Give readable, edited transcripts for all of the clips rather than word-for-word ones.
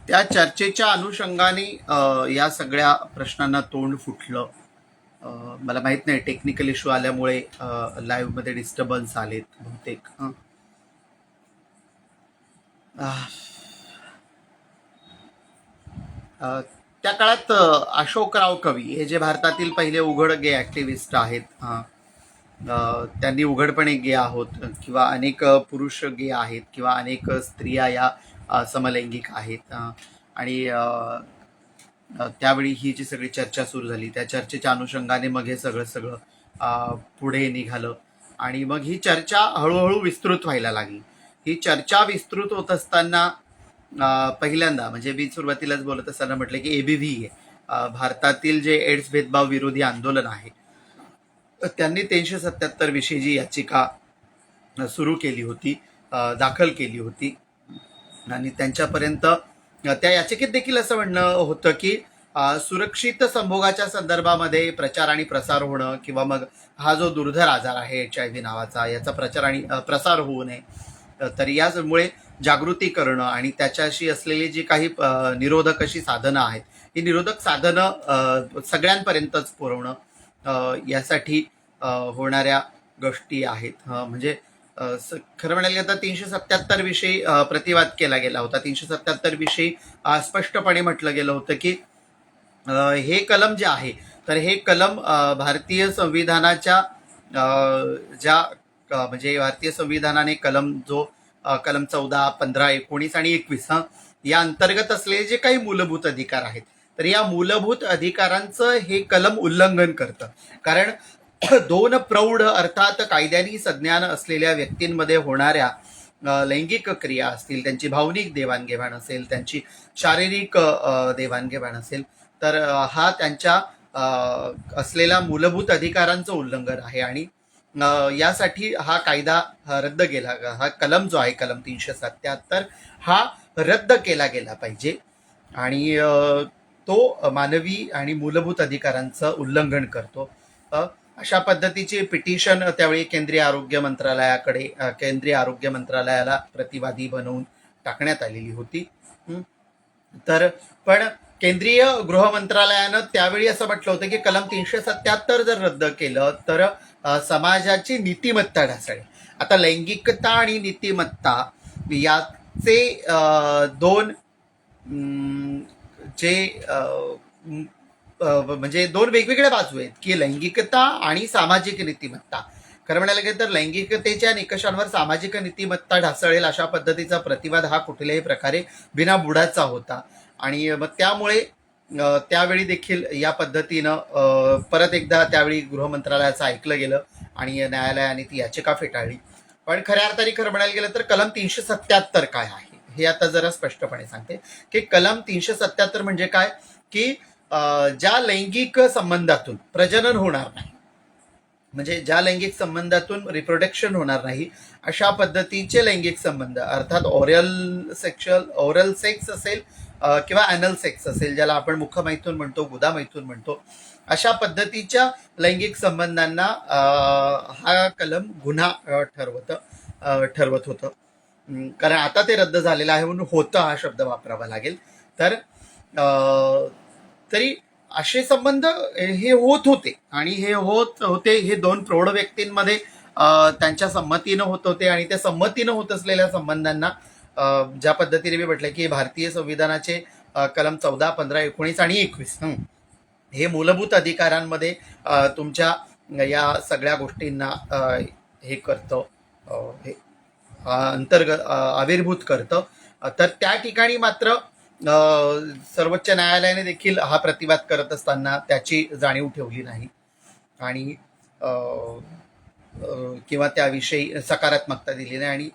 त्या चर्चेच्या अनुषंगाने या सगळ्या प्रश्नांना तोंड फुटलं. मला माहित नाही, टेक्निकल इश्यू आल्यामुळे लाईव्ह मध्ये डिस्टर्बन्स आलेत बहुतेक. त्या काळात अशोकराव कवी हे जे भारतातील पहिले उघड गे ऍक्टिव्हिस्ट आहेत, त्यांनी उघडपणे गे आहोत किंवा अनेक पुरुष गे आहेत किंवा अनेक स्त्रिया या समलैंगिक आहेत. आणि त्यावेळी ही जी सगळी चर्चा सुरू झाली, त्या चर्चेच्या अनुषंगाने मग हे सगळं पुढे निघालं आणि मग ही चर्चा हळूहळू विस्तृत व्हायला लागली. ही चर्चा विस्तृत होत असताना पहिल्यांदा म्हणजे मी सुरुवातीलाच बोलत असताना म्हटलं की ABV भारतातील जे एड्स भेदभाव विरोधी आंदोलन आहे, त्यांनी 377 विषयी जी याचिका सुरू केली होती, दाखल केली होती आणि त्यांच्यापर्यंत त्या याचिकेत देखील असं म्हणणं होतं की सुरक्षित संभोगाच्या संदर्भामध्ये प्रचार आणि प्रसार होणं किंवा मग हा जो दुर्धर आजार आहे HIV नावाचा, याचा प्रचार आणि प्रसार होऊ नये, तर यामुळे जागृती करणं आणि त्याच्याशी असलेली जी काही निरोधक अशी साधनं आहेत, ही निरोधक साधनं सगळ्यांपर्यंतच पुरवणं, यासाठी होणाऱ्या गोष्टी आहेत. म्हणजे खरं म्हणायला गेलं तर 377 विषयी प्रतिवाद केला गेला होता. 377 विषयी स्पष्टपणे म्हटलं गेलं होतं की हे कलम जे आहे, तर हे कलम भारतीय संविधानाच्या ज्या म्हणजे भारतीय संविधानाने कलम 14, 15, 19 आणि 21 या अंतर्गत असलेले जे काही मूलभूत अधिकार आहेत, तर या मूलभूत अधिकारांचं हे कलम उल्लंघन करतं. कारण दोन प्रौढ अर्थात कायद्याने सज्ञान असलेल्या व्यक्तींमध्ये होणाऱ्या लैंगिक क्रिया असतील, त्यांची भावनिक देवाणघेवाण असेल, त्यांची शारीरिक देवाणघेवाण असेल, तर हा त्यांच्या असलेल्या मूलभूत अधिकारांचं उल्लंघन आहे आणि यासाठी हा कायदा रद्द केला, हा कलम जो आहे कलम 377 हा रद्द केला गेला पाहिजे आणि तो मानवी आणि मूलभूत अधिकारांचं उल्लंघन करतो. अशा पद्धतीची पिटिशन त्यावेळी केंद्रीय आरोग्य मंत्रालयाला प्रतिवादी बनवून टाकण्यात आलेली होती. तर पण केंद्रीय गृह मंत्रालयानं त्यावेळी असं म्हटलं होतं की कलम 377 जर रद्द केलं तर समाजाची नीतिमत्ता ढासळेल. आता लैंगिकता आणि नीतिमत्ता याचे दोन जे म्हणजे दोन वेगवेगळ्या बाजू आहेत की लैंगिकता आणि सामाजिक नीतिमत्ता. खरं म्हणायला गेलं तर लैंगिकतेच्या निकषांवर सामाजिक नीतिमत्ता ढासळेल अशा पद्धतीचा प्रतिवाद हा कुठल्याही प्रकारे बिनाबुडाचा होता आणि मग त्यामुळे त्यावेळी देखील या पद्धतीनं परत एकदा त्यावेळी गृह मंत्रालयाचं ऐकलं गेलं आणि न्यायालयाने ती याचिका फेटाळली. पण खऱ्या अर्थाने खरं म्हणायला गेलं तर कलम 377 काय आहे हे आता जरा स्पष्टपणे सांगते की कलम 377 म्हणजे काय की ज्या लैंगिक संबंधातून प्रजनन होणार नाही, म्हणजे ज्या लैंगिक संबंधातून रिप्रोडक्शन होणार नाही अशा पद्धतीचे लैंगिक संबंध, अर्थात ओरल सेक्स असेल किंवा ॲनल सेक्स असेल, ज्याला आपण मुखमैथून म्हणतो, गुदामैथून म्हणतो, अशा पद्धतीच्या लैंगिक संबंधांना हा कलम गुन्हा ठरवत होतं. कारण आता ते रद्द झालेलं आहे म्हणून होतं हा शब्द वापरावा लागेल. तर तरी असे संबंध हे होत होते आणि हे होत होते हे दोन प्रौढ व्यक्तींमध्ये त्यांच्या संमतीनं होत होते आणि त्या संमतीनं होत असलेल्या संबंधांना ज्या पद्धतीने मी म्हटलं की भारतीय संविधानाचे कलम 14, 15, 19 आणि 21 हे मूलभूत अधिकारांमध्ये तुमच्या या सगळ्या गोष्टींना हे करतं, हे अंतर्गत आविर्भूत करतं. तर त्या ठिकाणी मात्र सर्वोच्च न्यायालयाने देखील हा प्रतिवाद करत असताना त्याची जाणीव ठेवली नाही आणि किंवा त्याविषयी सकारात्मकता दिली नाही आणि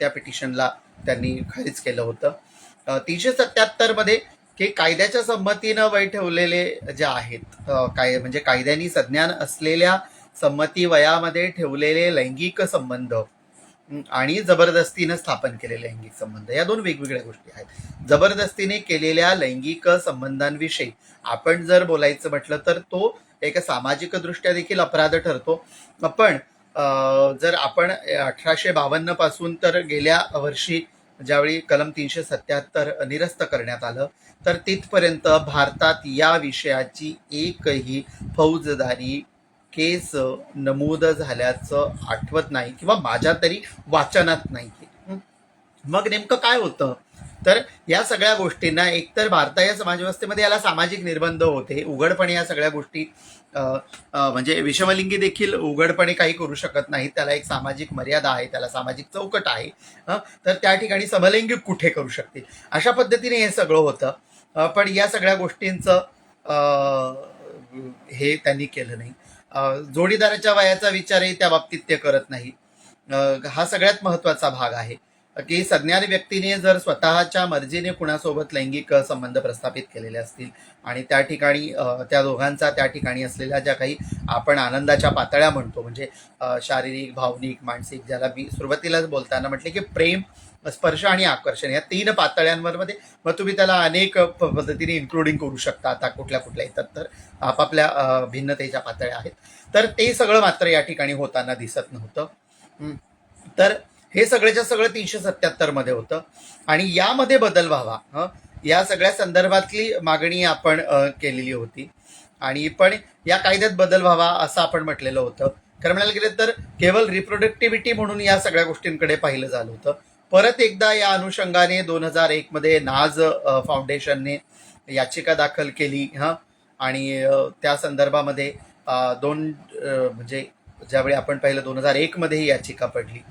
त्या पिटिशनला त्यांनी खारिज केलं होतं. 377 मध्ये की कायद्याच्या संमतीनं वय ठेवलेले जे आहेत, म्हणजे कायद्याने सज्ञान असलेल्या संमती वयामध्ये ठेवलेले लैंगिक संबंध आणि जबरदस्तीनं स्थापन केलेले लैंगिक संबंध या दोन वेगवेगळ्या गोष्टी आहेत. जबरदस्तीने केलेल्या लैंगिक संबंधांविषयी आपण जर बोलायचं म्हटलं तर तो एक सामाजिक दृष्ट्या देखील अपराध ठरतो. पण जर आपण 1852 पासून तर गेल्या वर्षी ज्यावेळी कलम 377 निरस्त करण्यात आलं, तर तिथपर्यंत भारतात या विषयाची एकही फौजदारी केस नमूद झाल्याचं आठवत नाही किंवा माझ्या तरी वाचनात नाही. मग नेमकं काय होतं, तर या सगळ्या गोष्टींना एकतर भारतीय समाजव्यवस्थेमध्ये याला सामाजिक निर्बंध होते. उघडपणे या सगळ्या गोष्टी म्हणजे विषमलिंगी देखील उघडपणे काही करू शकत नाही. त्याला एक सामाजिक मर्यादा आहे, त्याला सामाजिक चौकट आहे. तर त्या ठिकाणी समलैंगिक कुठे करू शकतील, अशा पद्धतीने हे सगळं होतं. पण या सगळ्या गोष्टींचं हे त्यांनी केलं नाही. जोडीदाराच्या वयाचा विचारही त्या बाबतीत ते करत नाही. हा सगळ्यात महत्वाचा भाग आहे की सज्ञान व्यक्तीने जर स्वतःच्या मर्जीने कुणासोबत लैंगिक संबंध प्रस्थापित केलेले असतील आणि त्या ठिकाणी त्या दोघांचा त्या ठिकाणी असलेल्या ज्या काही आपण आनंदाच्या पातळ्या म्हणतो, म्हणजे शारीरिक, भावनिक, मानसिक, ज्याला मी सुरुवातीलाच बोलताना म्हटले की प्रेम, स्पर्श आणि आकर्षण, या 3 पातळ्यांवर मध्ये मग तुम्ही त्याला अनेक पद्धतीने इन्क्लुडिंग करू शकता. आता कुठल्या कुठल्या येतात तर आपापल्या भिन्नतेच्या पातळ्या आहेत. तर ते सगळं मात्र या ठिकाणी होताना दिसत नव्हतं. तर हे सगळ्याच्या सगळं 377 मध्ये होतं आणि यामध्ये बदल व्हावा, या सगळ्या संदर्भातली मागणी आपण केलेली होती. आणि पण या कायद्यात बदल व्हावा असं आपण म्हटलेलं होतं. खरं म्हणायला गेलं तर केवळ रिप्रोडक्टिव्हिटी म्हणून या सगळ्या गोष्टींकडे पाहिलं झालं होतं. परत एकदा या अनुषंगाने 2001 मध्ये नाज फाउंडेशनने याचिका दाखल केली. आणि त्या संदर्भामध्ये म्हणजे ज्यावेळी आपण पाहिलं 2001 मध्ये ही याचिका पडली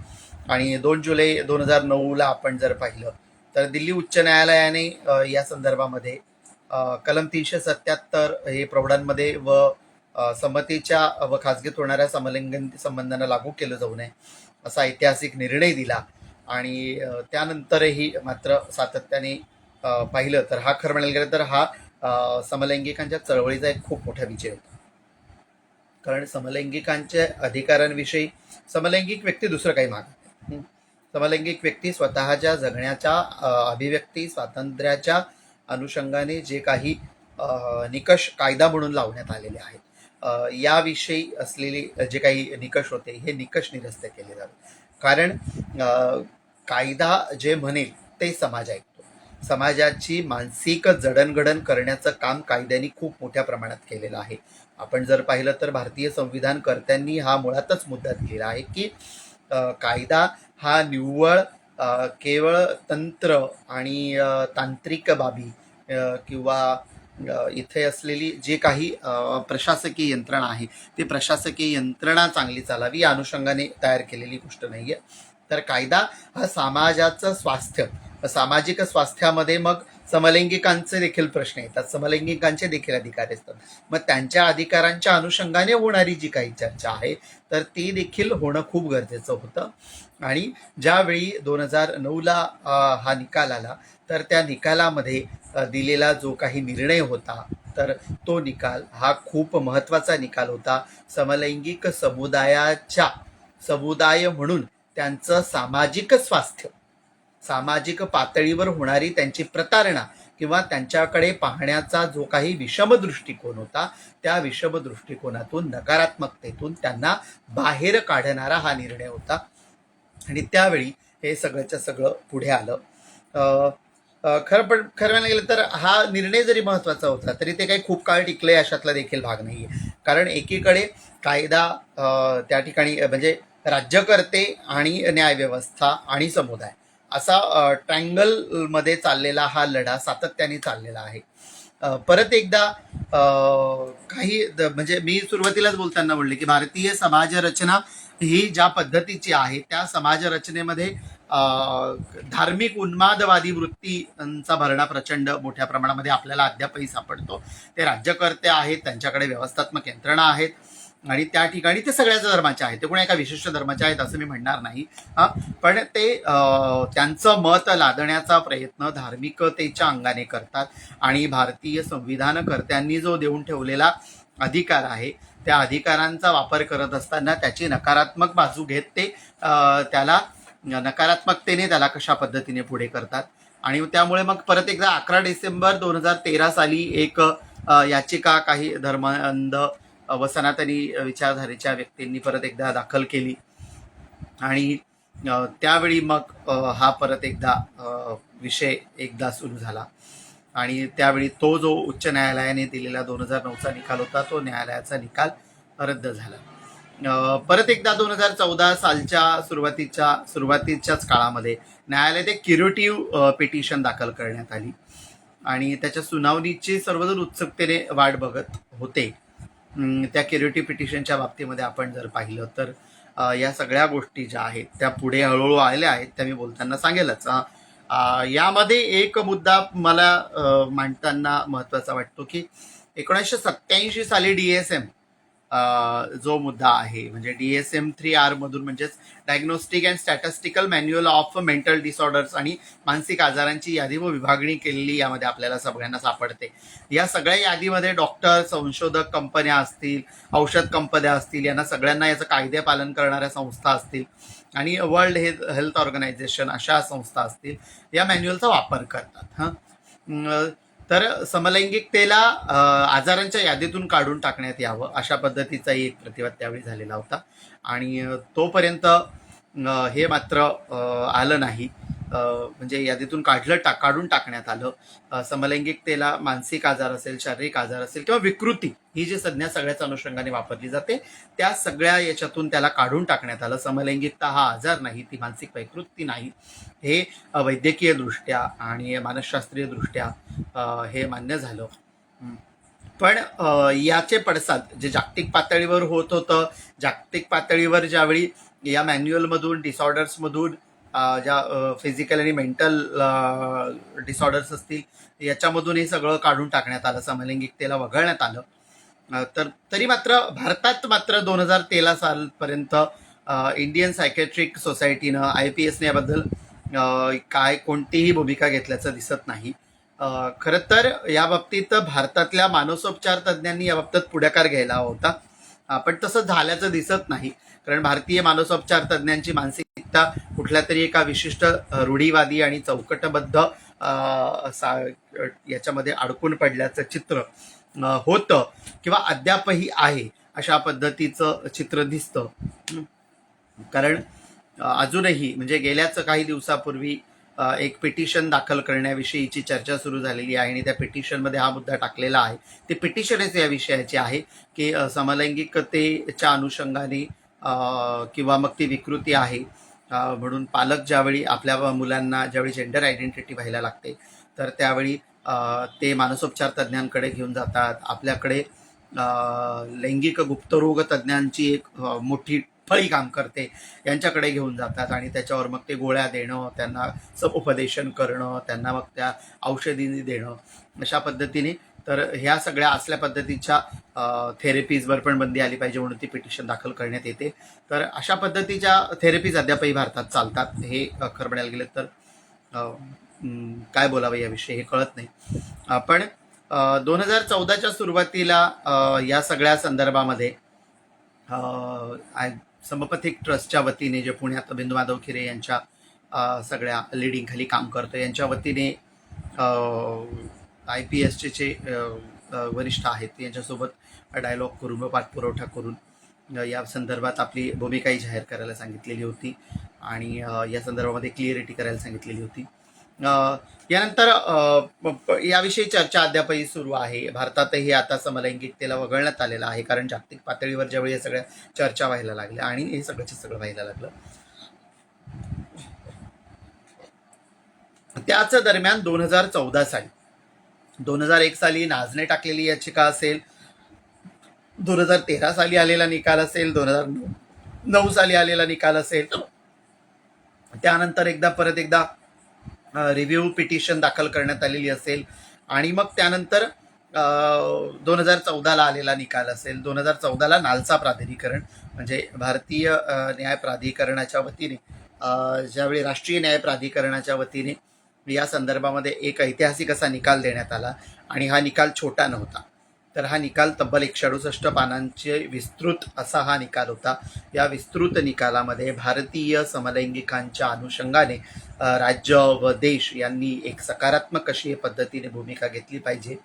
आणि 2 जुलै 2009ला आपण जर पाहिलं तर दिल्ली उच्च न्यायालयाने या संदर्भामध्ये कलम 377 हे प्रौढांमध्ये व संमतीच्या व खासगीत होणाऱ्या समलिंगी संबंधांना लागू केलं जाऊ नये असा ऐतिहासिक निर्णय दिला. आणि त्यानंतरही मात्र सातत्याने पाहिलं तर हा खरं म्हणायला गेलं तर हा समलैंगिकांच्या चळवळीचा एक खूप मोठा विजय होता. कारण समलैंगिकांच्या अधिकारांविषयी समलैंगिक व्यक्ती दुसरं काही मागत नाही. समलैंगिक व्यक्ती स्वतःच्या जगण्याच्या अभिव्यक्ती स्वातंत्र्याच्या अनुषंगाने जे काही निकष कायदा म्हणून लावण्यात आलेले आहेत, याविषयी असलेले जे काही निकष होते हे निकष निरस्त केले जावे. कारण कायदा जे म्हणेल ते समाज ऐकतो. समाजाची मानसिक जडणघडण करण्याचं काम कायद्याने खूप मोठ्या प्रमाणात केलेलं आहे. आपण जर पाहिलं तर भारतीय संविधानकर्त्यांनी हा मुळातच मुद्दा दिलेला आहे की कायदा हा निव्वळ केवळ तंत्र आणि तांत्रिक बाबी किंवा इथे असलेली जे काही प्रशासकीय यंत्रणा आहे ते प्रशासकीय यंत्रणा चांगली चालावी या अनुषंगाने तयार केलेली गोष्ट नाहीये. तर कायदा हा समाजाचं स्वास्थ्य, सामाजिक स्वास्थ्यामध्ये मग समलैंगिकांचे देखील प्रश्न येतात, समलैंगिकांचे देखील अधिकार असतात. मग त्यांच्या अधिकारांच्या अनुषंगाने होणारी जी काही चर्चा आहे तर ती देखील होणं खूप गरजेचं होतं. आणि ज्यावेळी 2009ला हा निकाल आला तर त्या निकालामध्ये दिलेला जो काही निर्णय होता तर तो निकाल हा खूप महत्त्वाचा निकाल होता. समलैंगिक समुदाय म्हणून त्यांचं सामाजिक स्वास्थ्य, सामाजिक पातळीवर होणारी त्यांची प्रतारणा किंवा त्यांच्याकडे पाहण्याचा जो काही विषम दृष्टिकोन होता त्या विषम दृष्टिकोनातून, नकारात्मकतेतून त्यांना बाहेर काढणारा हा निर्णय होता. आणि त्यावेळी हे सगळंच्या सगळं पुढे आलं. खरं म्हणायला गेलं तर हा निर्णय जरी महत्त्वाचा होता तरी ते काही खूप काळ टिकले अशातला देखील भाग नाही आहे. कारण एकीकडे कायदा त्या ठिकाणी म्हणजे राज्यकर्ते आणि न्यायव्यवस्था आणि समुदाय असा ट्रँगलमध्ये चाललेला हा लढा सातत्याने चाललेला आहे. परत एकदा काही म्हणजे मी सुरुवातीलाच बोलताना म्हणले की भारतीय समाजरचना ही ज्या पद्धतीची आहे त्या समाजरचनेमध्ये धार्मिक उन्मादवादी वृत्तींचा भरणा प्रचंड मोठ्या प्रमाणामध्ये आपल्याला अद्यापही सापडतो. ते राज्यकर्ते आहेत, त्यांच्याकडे व्यवस्थात्मक यंत्रणा आहेत आणि त्या ठिकाणी ते सगळ्याच धर्माचे आहेत, ते कोणा एका विशिष्ट धर्माचे आहेत असं मी म्हणणार नाही. पण ते त्यांचं मत लादण्याचा प्रयत्न धार्मिकतेच्या अंगाने करतात आणि भारतीय संविधानकर्त्यांनी जो देऊन ठेवलेला अधिकार आहे त्या अधिकारांचा वापर करत असताना त्याची नकारात्मक बाजू घेत ते त्याला नकारात्मकतेने त्याला कशा पद्धतीने पुढे करतात. आणि त्यामुळे मग परत एकदा 11 डिसेंबर 2013 साली एक याचिका काही धर्मांध व सनातनी विचारधारेच्या व्यक्तींनी परत एकदा दाखल केली आणि त्यावेळी मग हा परत एकदा विषय एकदा सुरू झाला आणि त्यावेळी तो जो उच्च न्यायालयाने दिलेला 2009चा निकाल होता तो न्यायालयाचा निकाल रद्द झाला. परत एकदा 2014 सालच्या सुरुवातीच्याच काळामध्ये न्यायालयात एक क्युरेटिव्ह पिटिशन दाखल करण्यात आली आणि त्याच्या सुनावणीची सर्वजण उत्सुकतेने वाट बघत होते. त्या क्युरेटिव्ह पिटिशनच्या बाबतीमध्ये आपण जर पाहिलं तर या सगळ्या गोष्टी ज्या आहेत त्या पुढे हळूहळू आलेल्या आहेत त्या मी बोलताना सांगेलच. यामध्ये एक मुद्दा मला मांडताना महत्त्वाचा वाटतो की 1987 साली DSM जो मुद्दा आहे म्हणजे DSM 3R मधून म्हणजेच diagnostic and statistical manual of mental disorders आणि मानसिक आजारांची यादी व विभागणी केलेली यामध्ये आपल्याला सगळ्यांना सापडते. या सगळ्या यादीमध्ये डॉक्टर, संशोधक कंपन्या असतील, औषध कंपन्या असतील, यांना सगळ्यांना याचं कायदे पालन करणाऱ्या संस्था असतील आणि वर्ल्ड हेल्थ ऑर्गनायझेशन अशा संस्था असतील या मॅन्युअलचा वापर करतात. तर समलैंगिकतेला आजारांच्या यादीतून काढून टाकण्यात यावं अशा पद्धतीचाही एक प्रतिवाद त्यावेळी झालेला होता आणि तोपर्यंत हे मात्र आलं नाही. म्हणजे यादीतून काढून टाकण्यात आलं. समलैंगिकतेला मानसिक आजार असेल, शारीरिक आजार असेल किंवा विकृती ही जी संज्ञा सगळ्याच अनुषंगाने वापरली जाते त्या सगळ्या याच्यातून त्याला काढून टाकण्यात आलं. समलैंगिकता हा आजार नाही, ती मानसिक विकृती नाही, हे वैद्यकीय दृष्ट्या आणि मानसशास्त्रीय दृष्ट्या हे मान्य झालं. पण याचे पडसाद जे जागतिक पातळीवर होत होतं, जागतिक पातळीवर ज्यावेळी या मॅन्युअलमधून डिसऑर्डर्समधून ज्या फिजिकल आणि मेंटल डिसऑर्डर्स असतील याच्यामधून हे सगळं काढून टाकण्यात आलं, समलैंगिकतेला वगळण्यात आलं. तर तरी मात्र भारतात मात्र 2013 सालपर्यंत इंडियन सायकॅट्रिक सोसायटीनं IPSने याबद्दल काय कोणतीही भूमिका घेतल्याचं दिसत नाही. खरं तर या बाबतीत भारतातल्या मानसोपचार तज्ज्ञांनी या बाबतीत पुढाकार घ्यायला हवा होता, पण तसं झाल्याचं दिसत नाही. कारण भारतीय मानसोपचार तज्ज्ञांची मानसिकता कुठल्या तरी एका विशिष्ट रूढीवादी आणि चौकटबद्ध याच्यामध्ये अडकून पडल्याचं चित्र होतं किंवा अद्यापही आहे अशा पद्धतीचं चित्र दिसतं. कारण अजूनही म्हणजे गेल्याच काही दिवसापूर्वी एक पिटिशन दाखल करण्याविषयीची चर्चा सुरू झालेली आहे आणि त्या पिटिशनमध्ये हा मुद्दा टाकलेला आहे. ते पिटिशनच या विषयाचे आहे की समलैंगिकतेच्या अनुषंगाने किंवा मग ती विकृती आहे म्हणून पालक ज्यावेळी आपल्या मुलांना ज्यावेळी जेंडर आयडेंटिटी व्हायला लागते तर त्यावेळी ते मानसोपचार तज्ज्ञांकडे घेऊन जातात. आपल्याकडे लैंगिक गुप्तरोग तज्ज्ञांची एक मोठी फळी काम करते, यांच्याकडे घेऊन जातात आणि त्याच्यावर मग ते गोळ्या देणं, त्यांना समुपदेशन करणं, त्यांना मग त्या औषधी देणं अशा पद्धतीने. तर ह्या सगळ्या असल्या पद्धतीच्या थेरपीजवर पण बंदी आली पाहिजे म्हणून ती पिटिशन दाखल करण्यात येते. तर अशा पद्धतीच्या थेरपीज अद्यापही भारतात चालतात. हे खरं म्हणायला गेलं तर काय बोलावं याविषयी हे कळत नाही. पण 2014च्या सुरुवातीला या सगळ्या संदर्भामध्ये समपथिक ट्रस्टच्या वतीने जे पुण्यात बिंदू माधव खिरे यांच्या सगळ्या लिडिंग खाली काम करतो यांच्या वतीने IPSचे जे वरिष्ठ आहेत यांच्यासोबत डायलॉग करून व पाठपुरवठा करून या संदर्भात आपली भूमिकाही जाहीर करायला सांगितलेली होती आणि या संदर्भामध्ये क्लिअरिटी करायला सांगितलेली होती. यानंतर याविषयी चर्चा अद्यापही सुरू आहे. भारतातही आता समलैंगिकतेला वगळण्यात आलेलं आहे कारण जागतिक पातळीवर ज्यावेळी या सगळ्या चर्चा व्हायला लागल्या आणि हे सगळं व्हायला लागलं. त्याच दरम्यान 2014 साली 2001 साली नाझने टाकलेली याचिका असेल, 2013 साली आलेला निकाल असेल, 2009 साली आलेला निकाल असेल, त्यानंतर परत एकदा रिव्ह्यू पिटिशन दाखल करण्यात आलेली असेल आणि मग त्यानंतर 2014ला आलेला निकाल असेल. 2014ला नालसा प्राधिकरण म्हणजे भारतीय न्याय प्राधिकरणाच्या वतीने ज्यावेळी राष्ट्रीय न्याय प्राधिकरणाच्या वतीने या संदर्भामध्ये एक ऐतिहासिक असा निकाल देण्यात आला आणि हा निकाल छोटा नव्हता. तर हा निकाल तब्बल 168 पानांचे विस्तृत असा हा निकाल होता. या विस्तृत निकालामध्ये भारतीय समलैंगिकांच्या अनुषंगाने राज्य व देश यांनी एक सकारात्मक अशी पद्धतीने भूमिका घेतली पाहिजे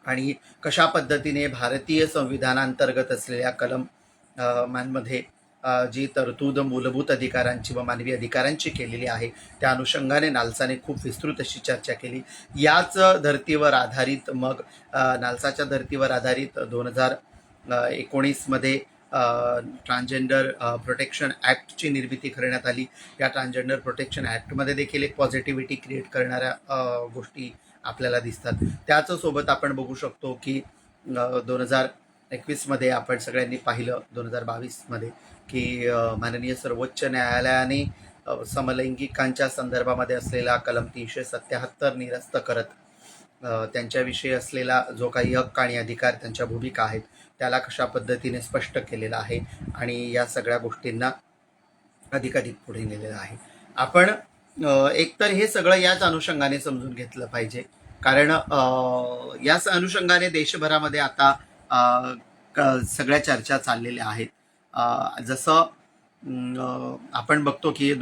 आणि कशा पद्धतीने भारतीय संविधानांतर्गत असलेल्या कलमांमध्ये जी तरतूद मूलभूत अधिकारांची व मानवी अधिकारांची केलेली आहे त्या अनुषंगाने नालसाने खूप विस्तृत अशी चर्चा केली. याच धर्तीवर आधारित मग नालसाच्या धर्तीवर आधारित 2019मध्ये ट्रान्सजेंडर प्रोटेक्शन ॲक्टची निर्मिती करण्यात आली. या ट्रान्सजेंडर प्रोटेक्शन ॲक्टमध्ये देखील एक पॉझिटिव्हिटी क्रिएट करणाऱ्या गोष्टी आपल्याला दिसतात. त्याचसोबत आपण बघू शकतो की 2021मध्ये आपण सगळ्यांनी पाहिलं 2022मध्ये की माननीय सर्वोच्च न्यायालयाने समलैंगिकांच्या संदर्भामध्ये असलेला कलम 377 निरस्त करत त्यांच्याविषयी असलेला जो काही हक्क आणि अधिकार त्यांच्या भूमिका आहेत त्याला कशा पद्धतीने स्पष्ट केलेलं आहे आणि या सगळ्या गोष्टींना अधिकाधिक पुढे नेलेलं आहे. आपण एकतर हे सगळं याच अनुषंगाने समजून घेतलं पाहिजे, कारण याच अनुषंगाने देशभरामध्ये आता सगळ्या चर्चा चाललेल्या आहेत. जसं आपण बघतो की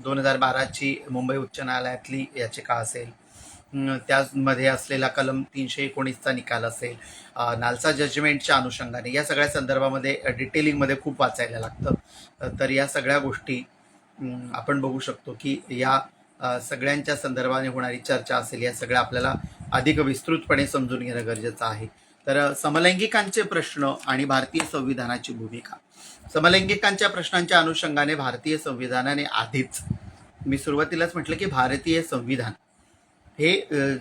2012ची मुंबई उच्च न्यायालयातली याचिका असेल, त्यामध्ये असलेला कलम 319चा निकाल असेल, नालसा जजमेंटच्या अनुषंगाने या सगळ्या संदर्भामध्ये डिटेलिंगमध्ये खूप वाचायला लागतं. तर या सगळ्या गोष्टी आपण बघू शकतो की या सगळ्यांच्या संदर्भाने होणारी चर्चा असेल, या सगळ्या आपल्याला अधिक विस्तृतपणे समजून घेणं गरजेचं आहे. तर समलैंगिकांचे प्रश्न आणि भारतीय संविधानाची भूमिका. समलैंगिकांच्या प्रश्नांच्या अनुषंगाने भारतीय संविधानाने आधीच, मी सुरुवातीलाच म्हटलं की भारतीय संविधान हे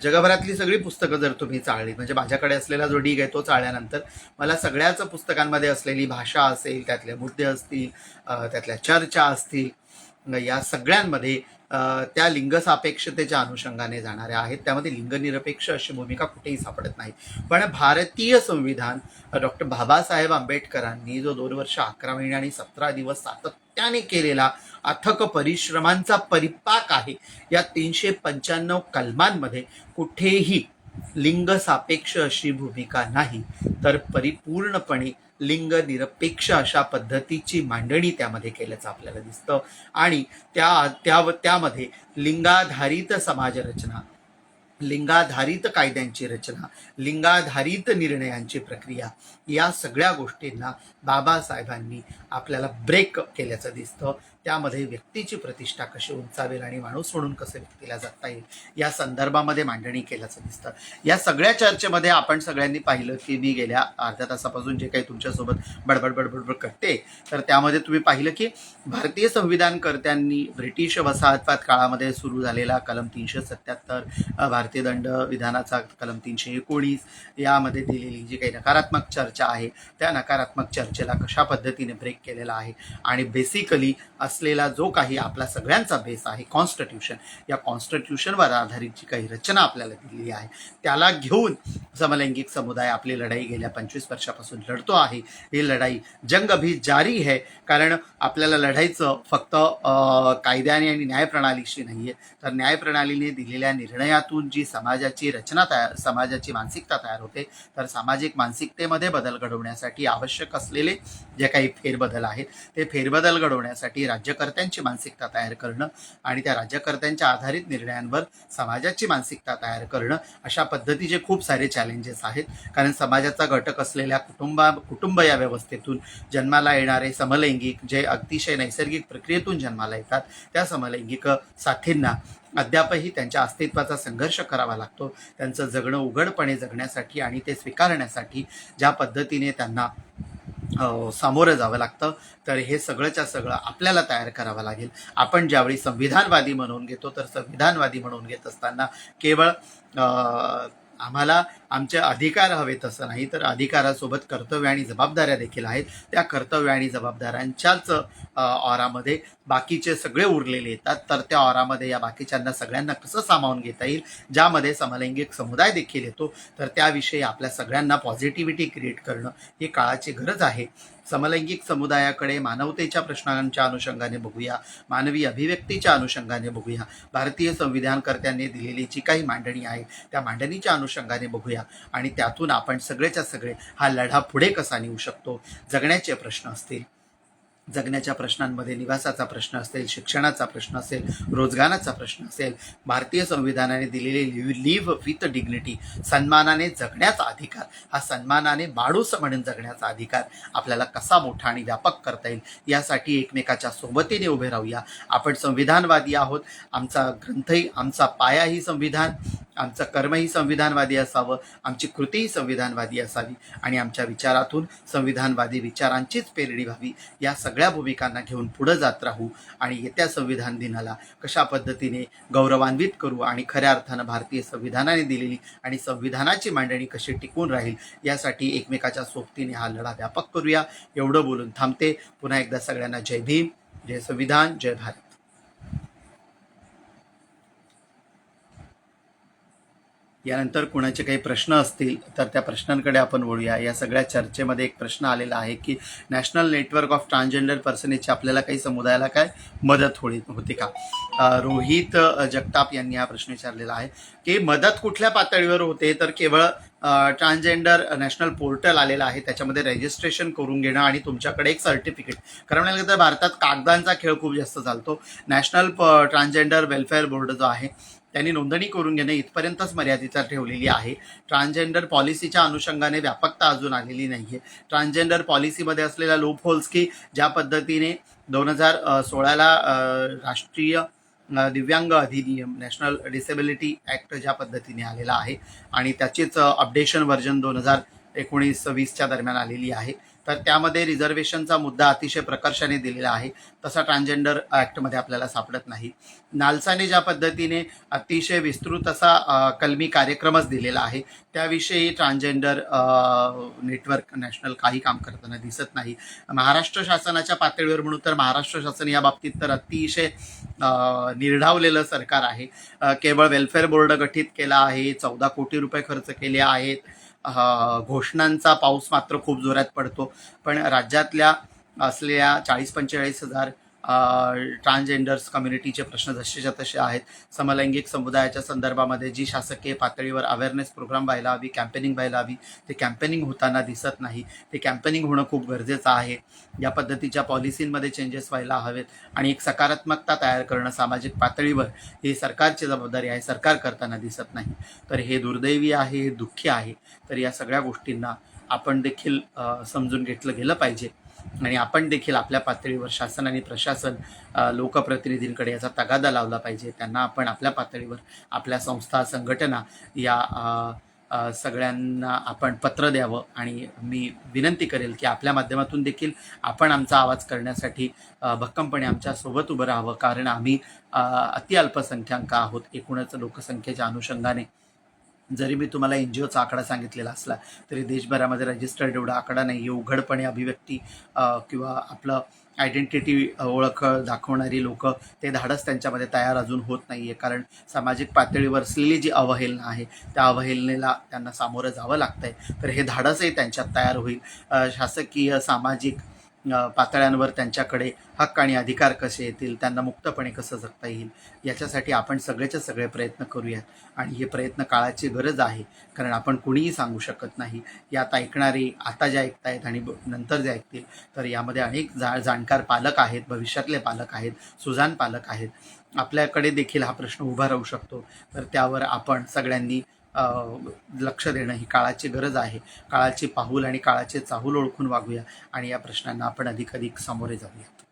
जगभरातली सगळी पुस्तकं जर तुम्ही चाळली, म्हणजे माझ्याकडे असलेला जो ढीग आहे तो चाळल्यानंतर मला सगळ्याच पुस्तकांमध्ये असलेली भाषा असेल, त्यातले मुद्दे असतील, त्यातल्या चर्चा असतील, या सगळ्यांमध्ये त्या लिंगसापेक्षतेच्या अनुषंगाने जाणाऱ्या आहेत. त्यामध्ये लिंगनिरपेक्ष अशी भूमिका कुठेही सापडत नाही. पण भारतीय संविधान डॉक्टर बाबासाहेब आंबेडकरांनी जो 2 वर्ष 11 महिने आणि 17 दिवस सातत्याने केलेला अथक परिश्रमांचा परिपाक आहे. या 395 कलमांमध्ये कुठेही लिंगसापेक्ष अशी भूमिका नाही, तर परिपूर्णपणे लिंगनिरपेक्ष अशा पद्धतीची मांडणी त्यामध्ये केल्याचं आपल्याला दिसतं. आणि त्यामध्ये लिंगाधारित समाजरचना, लिंगाधारित कायद्यांची रचना, लिंगाधारित निर्णयांची प्रक्रिया, या सगळ्या गोष्टींना बाबासाहेबांनी आपल्याला ब्रेक केल्याचं दिसतं. त्यामध्ये व्यक्तीची प्रतिष्ठा कशी उंचावेल आणि माणूस म्हणून कसं व्यक्तीला जगता येईल या संदर्भामध्ये मांडणी केल्याचं दिसतं. या सगळ्या चर्चेमध्ये आपण सगळ्यांनी पाहिलं की मी गेल्या अर्ध्या तासापासून जे काही तुमच्यासोबत बडबड करते, तर त्यामध्ये तुम्ही पाहिलं की भारतीय संविधानकर्त्यांनी ब्रिटिश वसाहतवाद काळामध्ये सुरू झालेला कलम 377, भारतीय दंड विधानाचा कलम 319, यामध्ये दिलेली जी काही नकारात्मक चर्चा आहे त्या नकारात्मक चर्चेला कशा पद्धतीने ब्रेक केलेला आहे आणि बेसिकली असलेला जो काही आपला सगळ्यांचा बेस आहे कॉन्स्टिट्यूशन, या कॉन्स्टिट्यूशनवर आधारित जी काही रचना आपल्याला दिलेली आहे त्याला घेऊन समलैंगिक समुदाय आपली लढाई गेल्या 25 वर्षापासून लढतो आहे. ही लढाई जंग भी जारी है, कारण आपल्याला लढायचं फक्त कायद्याने आणि न्यायप्रणालीशी नाही आहे, तर न्यायप्रणालीने दिलेल्या निर्णयातून जी समाजाची रचना समाजाची मानसिकता तयार होते, तर सामाजिक मानसिकतेमध्ये बदल घडवण्यासाठी आवश्यक असलेले जे काही फेरबदल आहेत ते फेरबदल घडवण्यासाठी राज्यकर्त्यांची मानसिकता तयार करणं आणि त्या राज्यकर्त्यांच्या आधारित निर्णयांवर समाजाची मानसिकता तयार करणं, अशा पद्धतीचे खूप सारे चॅलेंजेस आहेत. कारण समाजाचा घटक असलेल्या कुटुंब या व्यवस्थेतून जन्माला येणारे समलैंगिक जे अतिशय नैसर्गिक प्रक्रियेतून जन्माला येतात, त्या समलैंगिक साथींना अद्यापही त्यांच्या अस्तित्वाचा संघर्ष करावा लागतो. त्यांचं जगणं उघडपणे जगण्यासाठी आणि ते स्वीकारण्यासाठी ज्या पद्धतीने त्यांना सामोरं जावं लागतं, तर हे सगळंच्या सगळं आपल्याला तयार करावं लागेल. आपण ज्यावेळी संविधानवादी म्हणून घेतो, तर संविधानवादी म्हणून घेत असताना केवळ आम्हाला आमचे अधिकार हवेत असं नाही, तर अधिकारासोबत कर्तव्य आणि जबाबदाऱ्या देखील आहेत. त्या कर्तव्य आणि जबाबदाऱ्यांच्याच ऑरामध्ये बाकीचे सगळे उरलेले येतात. तर त्या ऑरामध्ये या बाकीच्यांना सगळ्यांना कसं सामावून घेता येईल, ज्यामध्ये समलैंगिक समुदाय देखील येतो, तर त्याविषयी आपल्या सगळ्यांना पॉझिटिव्हिटी क्रिएट करणं ही काळाची गरज आहे. समलैंगिक समुदायाकडे मानवतेच्या प्रश्नांच्या अनुषंगाने बघूया, मानवी अभिव्यक्तीच्या अनुषंगाने बघूया, भारतीय संविधानकर्त्यांनी दिलेली जी काही मांडणी आहे त्या मांडणीच्या अनुषंगाने बघूया आणि त्यातून आपण सगळेच्या सगळे हा लढा पुढे कसा नेऊ शकतो. जगण्याचे प्रश्न असतील, जगण्याच्या प्रश्नांमध्ये निवासाचा प्रश्न असेल, शिक्षणाचा प्रश्न असेल, रोजगाराचा प्रश्न असेल, भारतीय संविधानाने दिलेले लिव्ह विथ डिग्निटी, सन्मानाने जगण्याचा अधिकार, हा सन्मानाने माणूस म्हणून जगण्याचा अधिकार आपल्याला कसा मोठा आणि व्यापक करता येईल यासाठी एकमेकाच्या सोबतीने उभे राहूया. आपण संविधानवादी आहोत. आमचा ग्रंथही, आमचा पायाही संविधान, आमचं कर्मही संविधानवादी असावं, आमची कृतीही संविधानवादी असावी आणि आमच्या विचारातून संविधानवादी विचारांचीच पेरणी व्हावी. या सगळ्या भूमिकांना घेऊन पुढे जात राहू आणि येत्या संविधान दिनाला कशा पद्धतीने गौरवान्वित करू आणि खऱ्या अर्थानं भारतीय संविधानाने दिलेली आणि संविधानाची मांडणी कशी टिकून राहील यासाठी एकमेकाच्या सोबतीने हा लढा व्यापक करूया. एवढं बोलून थांबते. पुन्हा एकदा सगळ्यांना जय भीम, जय संविधान, जय भारत. यानंतर कुणाचे काही प्रश्न असतील तर त्या प्रश्नांकडे आपण वळूया. या सगळ्या चर्चेमध्ये एक प्रश्न आलेला आहे की नॅशनल नेटवर्क ऑफ ट्रान्सजेंडर पर्सनेजची आपल्याला काही समुदायाला काय मदत होते का. रोहित जगताप यांनी हा प्रश्न विचारलेला आहे की मदत कुठल्या पातळीवर होते. तर केवळ ट्रान्सजेंडर नॅशनल पोर्टल आलेला आहे, त्याच्यामध्ये रजिस्ट्रेशन करून घेणं आणि तुमच्याकडे एक सर्टिफिकेट. कारण मला तर भारतात कागदांचा खेळ खूप जास्त चालतो. नॅशनल ट्रान्सजेंडर वेलफेअर बोर्ड जो आहे त्यांनी नोंदणी करून घेणे इथपर्यंतच मर्यादित ठेवलेली आहे. ट्रान्सजेंडर पॉलिसीच्या अनुषंगाने व्यापकता अजून आलेली नाही आहे. ट्रान्सजेंडर पॉलिसीमध्ये असलेल्या लूप होल्स की ज्या पद्धतीने 2016ला राष्ट्रीय दिव्यांग अधिनियम, नॅशनल डिसेबिलिटी ॲक्ट ज्या पद्धतीने आलेला आहे आणि त्याचीच अपडेशन व्हर्जन 2019-20च्या दरम्यान आलेली आहे, तर त्यामध्ये रिझर्वेशनचा मुद्दा अतिशय प्रकर्षाने दिलेला आहे. तसा ट्रान्सजेंडर ॲक्टमध्ये आपल्याला सापडत नाही. नालसाने ज्या पद्धतीने अतिशय विस्तृत असा कलमी कार्यक्रमच दिलेला आहे, त्याविषयी ट्रान्सजेंडर नेटवर्क नॅशनल काही काम करताना दिसत नाही. महाराष्ट्र शासनाच्या पातळीवर म्हणून तर महाराष्ट्र शासन या बाबतीत तर अतिशय निर्ढावलेलं सरकार आहे. केवळ वेलफेअर बोर्ड गठीत केला आहे, 14 कोटी रुपये खर्च केले आहेत. घोषणांचा पाऊस मात्र खूप जोरात पडतो. पण राज्यातल्या असलेल्या 40-45 हजार ट्रान्सजेंडर्स कम्युनिटीचे प्रश्न जसेच्या तसे आहेत. समलैंगिक समुदायाच्या संदर्भामध्ये जी शासकीय पातळीवर अवेअरनेस प्रोग्राम व्हायला हवी, कॅम्पेनिंग व्हायला हवी, ते कॅम्पेनिंग होताना दिसत नाही. ते कॅम्पेनिंग होणं खूप गरजेचं आहे. या पद्धतीच्या पॉलिसींमध्ये चेंजेस व्हायला हवेत आणि एक सकारात्मकता तयार करणं सामाजिक पातळीवर ही सरकारची जबाबदारी आहे. सरकार करताना दिसत नाही. तर हे दुर्दैवी आहे, हे दुःखी आहे. तर या सगळ्या गोष्टींना आपण देखील समजून घेतलं गेलं पाहिजे आणि आपण देखील आपल्या पातळीवर शासन आणि प्रशासन, लोकप्रतिनिधींकडे याचा तगादा लावला पाहिजे. त्यांना आपण आपल्या पातळीवर, आपल्या संस्था, संघटना या सगळ्यांना आपण पत्र द्यावं आणि मी विनंती करेल की आपल्या माध्यमातून देखील आपण आमचा आवाज करण्यासाठी भक्कमपणे आमच्यासोबत उभं राहावं. कारण आम्ही अति अल्पसंख्याक आहोत एकूणच लोकसंख्येच्या अनुषंगाने. जरी मी तुम्हाला NGOचा आकडा सांगितलेला असला तरी देशभरामध्ये रजिस्टर्ड एवढा आकडा नाही आहे. उघडपणे अभिव्यक्ती किंवा आपलं आयडेंटिटी, ओळख दाखवणारी लोक, ते धाडस त्यांच्यामध्ये तयार अजून होत नाही आहे. कारण सामाजिक पातळीवर असलेली जी अवहेलना आहे त्या अवहेलनेला त्यांना सामोरं जावं लागतं आहे. तर हे धाडसही त्यांच्यात तयार होईल. शासकीय, सामाजिक पातळ्यांवर त्यांच्याकडे हक्क आणि अधिकार कसे येतील, त्यांना मुक्तपणे कसं जगता येईल, याच्यासाठी आपण सगळेच्या सगळे प्रयत्न करूयात. आणि हे प्रयत्न काळाची गरज आहे. कारण आपण कुणीही सांगू शकत नाही. यात ऐकणारे, आता जे ऐकतायत आणि नंतर जे ऐकतील, तर यामध्ये अनेक जाणकार पालक आहेत, भविष्यातले पालक आहेत, सुजाण पालक आहेत. आपल्याकडे देखील हा प्रश्न उभा राहू शकतो. तर त्यावर आपण सगळ्यांनी लक्ष देणं ही काळाची गरज आहे. काळाची पाऊल आणि काळाचे चाहूल ओळखून वागूया आणि या प्रश्नांना आपण अधिकाधिक सामोरे जाऊयात.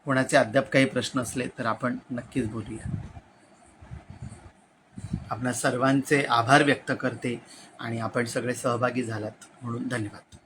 कोणाचे अद्याप काही प्रश्न असले तर आपण नक्कीच बोलूया. आपणा सर्वांचे आभार व्यक्त करते आणि आपण सगळे सहभागी झालात म्हणून धन्यवाद.